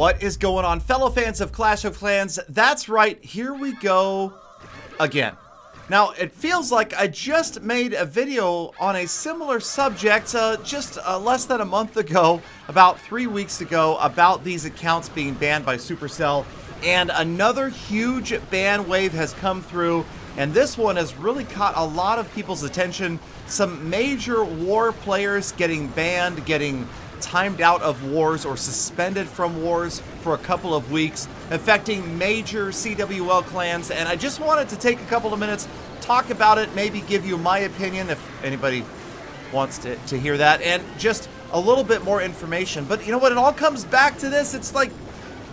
What is going on, fellow fans of Clash of Clans? That's right, here we go again. Now, it feels like I just made a video on a similar subject just less than a month ago, about 3 weeks ago, about these accounts being banned by Supercell. And another huge ban wave has come through, and this one has really caught a lot of people's attention. Some major war players getting banned, getting timed out of wars or suspended from wars for a couple of weeks, affecting major CWL clans. And I just wanted to take a couple of minutes, talk about it, maybe give you my opinion if anybody wants to hear that, and just a little bit more information. But you know what, it all comes back to this. It's like,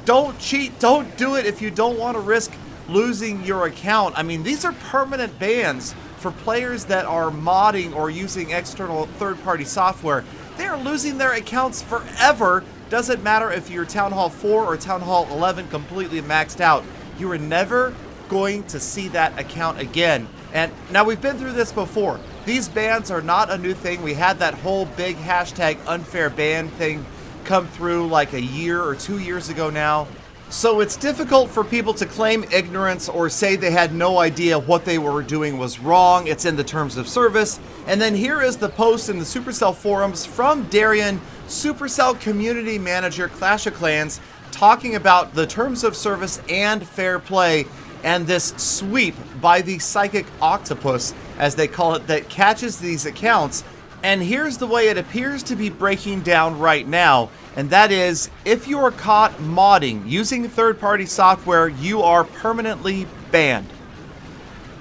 don't cheat, don't do it if you don't want to risk losing your account. I mean, these are permanent bans for players that are modding or using external third-party software. They are losing their accounts forever. Doesn't matter if you're Town Hall 4 or Town Hall 11 completely maxed out. You are never going to see that account again. And now, we've been through this before. These bans are not a new thing. We had that whole big hashtag unfair ban thing come through like a year or 2 years ago now. So it's difficult for people to claim ignorance or say they had no idea what they were doing was wrong. It's in the terms of service. And then here is the post in the Supercell forums from Darian, Supercell Community Manager, Clash of Clans, talking about the terms of service and fair play and this sweep by the Psychic Octopus, as they call it, that catches these accounts. And here's the way it appears to be breaking down right now. And that is, if you are caught modding using third-party software, you are permanently banned.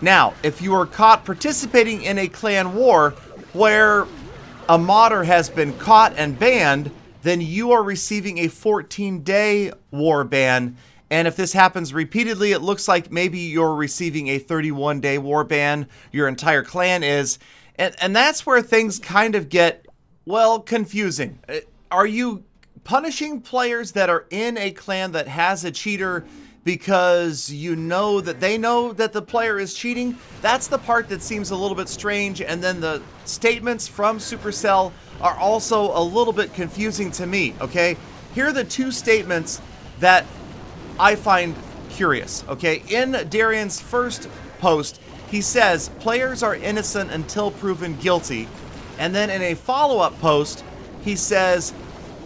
Now, if you are caught participating in a clan war where a modder has been caught and banned, then you are receiving a 14-day war ban. And if this happens repeatedly, it looks like maybe you're receiving a 31-day war ban. Your entire clan is. And that's where things kind of get, well, confusing. Are you punishing players that are in a clan that has a cheater because you know that they know that the player is cheating? That's the part that seems a little bit strange. And then the statements from Supercell are also a little bit confusing to me, okay? Here are the two statements that I find curious, okay? In Darian's first post, he says, players are innocent until proven guilty. And then in a follow-up post, he says,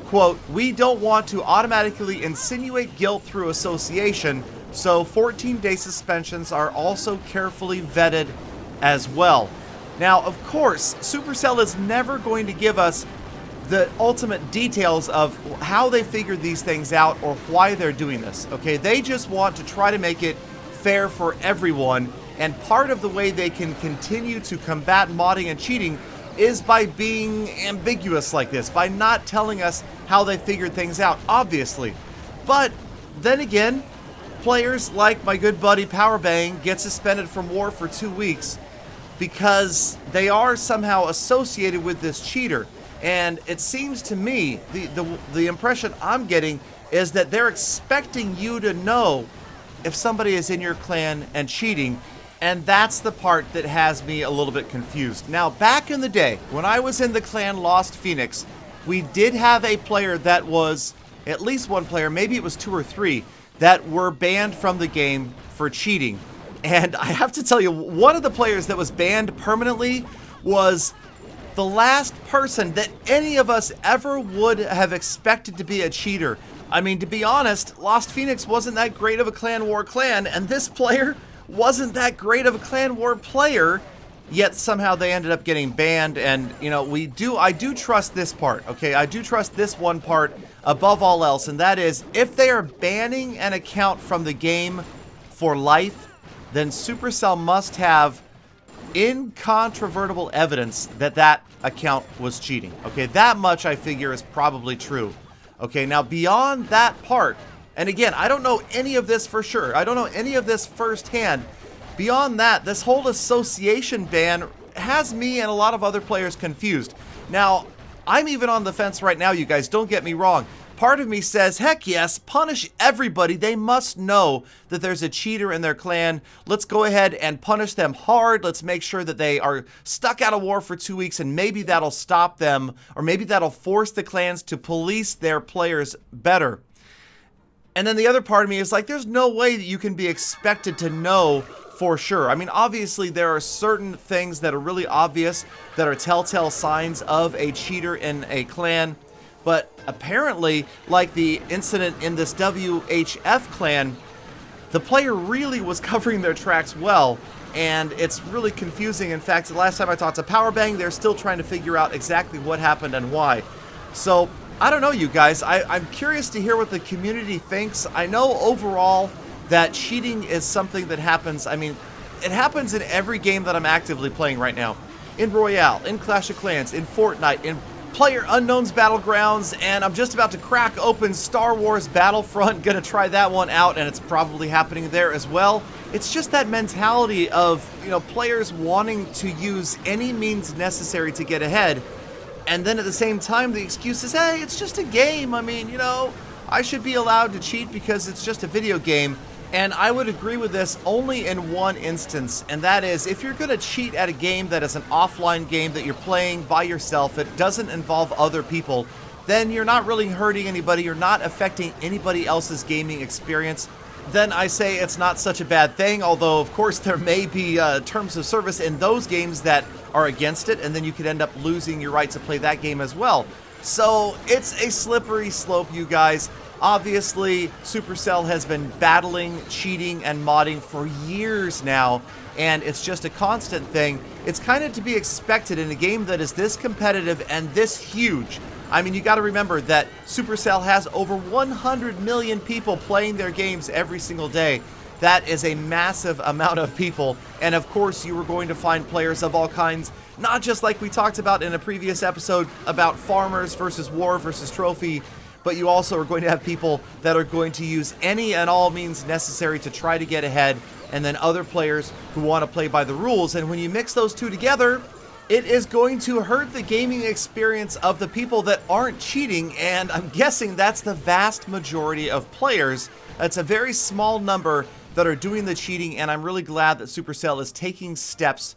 quote, we don't want to automatically insinuate guilt through association, so 14-day suspensions are also carefully vetted as well. Now, of course, Supercell is never going to give us the ultimate details of how they figured these things out or why they're doing this, okay? They just want to try to make it fair for everyone. And part of the way they can continue to combat modding and cheating is by being ambiguous like this, by not telling us how they figured things out, obviously. But then again, players like my good buddy Powerbang get suspended from war for 2 weeks because they are somehow associated with this cheater. And it seems to me, the impression I'm getting is that they're expecting you to know if somebody is in your clan and cheating. And that's the part that has me a little bit confused. Now, back in the day, when I was in the clan Lost Phoenix, we did have a player that was, at least one player, maybe it was 2 or 3, that were banned from the game for cheating. And I have to tell you, one of the players that was banned permanently was the last person that any of us ever would have expected to be a cheater. I mean, to be honest, Lost Phoenix wasn't that great of a clan war clan, and this player wasn't that great of a clan war player, yet somehow they ended up getting banned. And you know, I do trust this part, okay? I do trust this one part above all else, and that is, if they are banning an account from the game for life, then Supercell must have incontrovertible evidence that that account was cheating, okay? That much I figure is probably true. Okay, now beyond that part, and again, I don't know any of this for sure. I don't know any of this firsthand. Beyond that, this whole association ban has me and a lot of other players confused. Now, I'm even on the fence right now, you guys, don't get me wrong. Part of me says, heck yes, punish everybody. They must know that there's a cheater in their clan. Let's go ahead and punish them hard. Let's make sure that they are stuck out of war for 2 weeks, and maybe that'll stop them, or maybe that'll force the clans to police their players better. And then the other part of me is like, there's no way that you can be expected to know for sure. I mean, obviously there are certain things that are really obvious that are telltale signs of a cheater in a clan. But apparently, like the incident in this WHF clan, the player really was covering their tracks well, and it's really confusing. In fact, the last time I talked to Powerbang, they're still trying to figure out exactly what happened and why. So, I don't know, you guys. I'm curious to hear what the community thinks. I know overall that cheating is something that happens. I mean, it happens in every game that I'm actively playing right now. In Royale, in Clash of Clans, in Fortnite, in PlayerUnknown's Battlegrounds, and I'm just about to crack open Star Wars Battlefront. Gonna try that one out, and it's probably happening there as well. It's just that mentality of, you know, players wanting to use any means necessary to get ahead, and then at the same time the excuse is, hey, it's just a game. I mean, you know, I should be allowed to cheat because it's just a video game. And I would agree with this only in one instance, and that is if you're going to cheat at a game that is an offline game that you're playing by yourself, it doesn't involve other people, then you're not really hurting anybody, you're not affecting anybody else's gaming experience. Then I say it's not such a bad thing, although of course there may be terms of service in those games that are against it, and then you could end up losing your right to play that game as well. So it's a slippery slope, you guys. Obviously, Supercell has been battling cheating and modding for years now, and it's just a constant thing. It's kind of to be expected in a game that is this competitive and this huge. I mean, you got to remember that Supercell has over 100 million people playing their games every single day. That is a massive amount of people, and of course you are going to find players of all kinds, not just like we talked about in a previous episode about farmers versus war versus trophy, but you also are going to have people that are going to use any and all means necessary to try to get ahead, and then other players who want to play by the rules. And when you mix those two together, it is going to hurt the gaming experience of the people that aren't cheating, and I'm guessing that's the vast majority of players. That's a very small number that are doing the cheating, and I'm really glad that Supercell is taking steps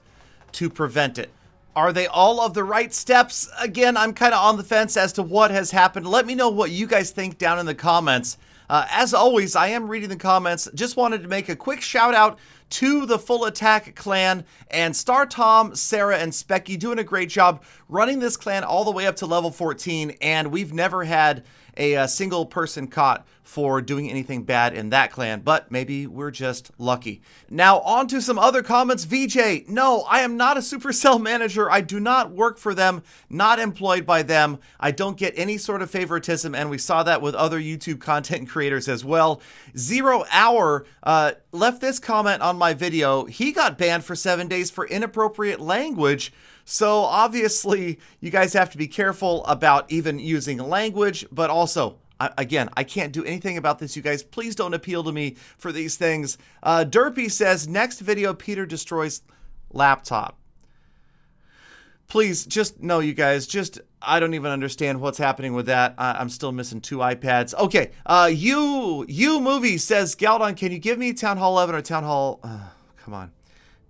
to prevent it. Are they all of the right steps? Again, I'm kind of on the fence as to what has happened. Let me know what you guys think down in the comments. As always, I am reading the comments. Just wanted to make a quick shout out to the Full Attack clan and Star Tom, Sarah, and Specky doing a great job running this clan all the way up to level 14, and we've never had a single person caught for doing anything bad in that clan, but maybe we're just lucky. Now on to some other comments. VJ, no, I am not a Supercell manager. I do not work for them, not employed by them. I don't get any sort of favoritism, and we saw that with other YouTube content creators as well. 0 Hour left this comment on my video. He got banned for 7 days for inappropriate language. So obviously you guys have to be careful about even using language, but also, again, I can't do anything about this, you guys. Please don't appeal to me for these things. Derpy says, next video, Peter destroys laptop. Please, just, no, you guys, just, I don't even understand what's happening with that. I'm still missing 2 iPads. Okay, you movie says, Galadon, can you give me Town Hall 11 or Town Hall, come on.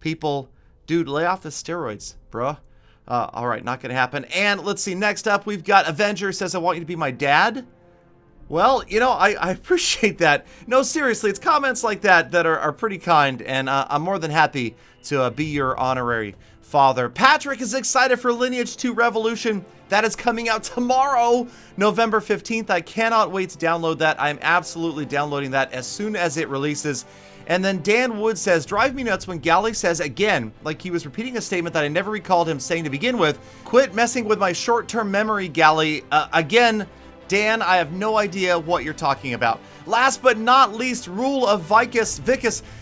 People, dude, lay off the steroids, bruh. All right, not gonna happen. And let's see, next up, we've got Avenger says, I want you to be my dad. Well, you know, I appreciate that. No, seriously, it's comments like that that are pretty kind, and I'm more than happy to be your honorary father. Patrick is excited for Lineage 2 Revolution. That is coming out tomorrow, November 15th. I cannot wait to download that. I'm absolutely downloading that as soon as it releases. And then Dan Wood says, drive me nuts when Gally says again, like he was repeating a statement that I never recalled him saying to begin with, quit messing with my short-term memory, Gally. Again, Dan, I have no idea what you're talking about. Last but not least, Rule of Vicus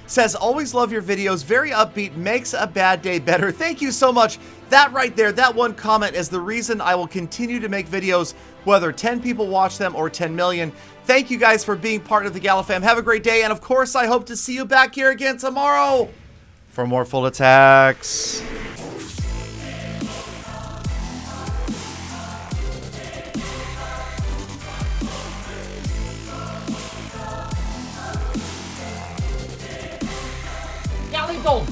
says, always love your videos, very upbeat, makes a bad day better. Thank you so much. That right there, that one comment is the reason I will continue to make videos, whether 10 people watch them or 10 million. Thank you guys for being part of the Gala fam. Have a great day, and of course, I hope to see you back here again tomorrow for more Full Attacks. Galadon,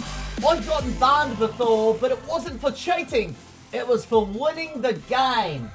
I've gotten banned before, but it wasn't for cheating. It was for winning the game.